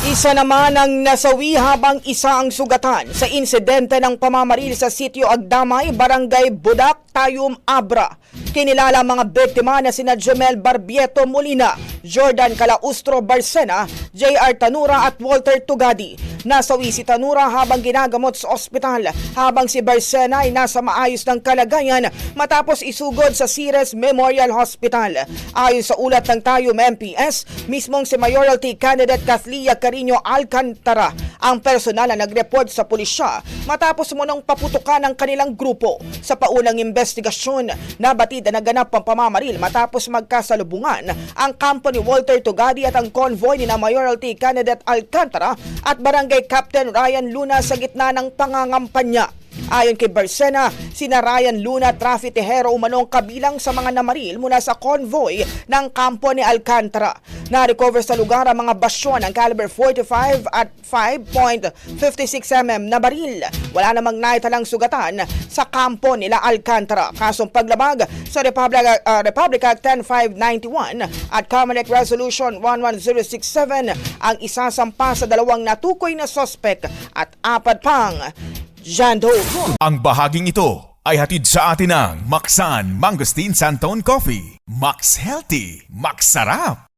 Isa naman ang nasawi habang isa ang sugatan sa insidente ng pamamaril sa sitio Agdamay, Barangay Budak, Tayum, Abra. Kinilala ang mga biktima na sina Jemel Barbieto Molina, Jordan Calaustro Barcena, J.R. Tanura at Walter Tugadi. Nasawi si Tanura habang ginagamot sa ospital, habang si Barcena ay nasa maayos ng kalagayan matapos isugod sa Cires Memorial Hospital. Ayon sa ulat ng Tayum MPS, mismong si Mayoralty candidate Kathlia Carino Alcantara ang personal na nag-report sa pulisya matapos munang paputukan ng kanilang grupo. Sa paunang investigasyon, nabatid na naganap ang pamamaril matapos magkasalubungan ang kampo ni Walter Tugadi at ang convoy ni na Mayoralty candidate Alcantara at Barangay Captain Ryan Luna sa gitna ng pangangampanya. Ayon kay Barcena, sina Ryan Luna at Rafi Tejero umanong kabilang sa mga namaril mula sa convoy ng kampo ni Alcantara. Na-recover sa lugar ang mga basyon ng caliber 45 at 5.56mm na baril. Wala namang naitalang sugatan sa kampo nila Alcantara. Kasong paglabag sa Republic Act 10591 at Common Act Resolution 11067 ang isasampa sa dalawang natukoy na sospek at apat pang Jando. Ang bahaging ito ay hatid sa atin ng Maxan Mangosteen Santon Coffee. Max Healthy, Max Sarap.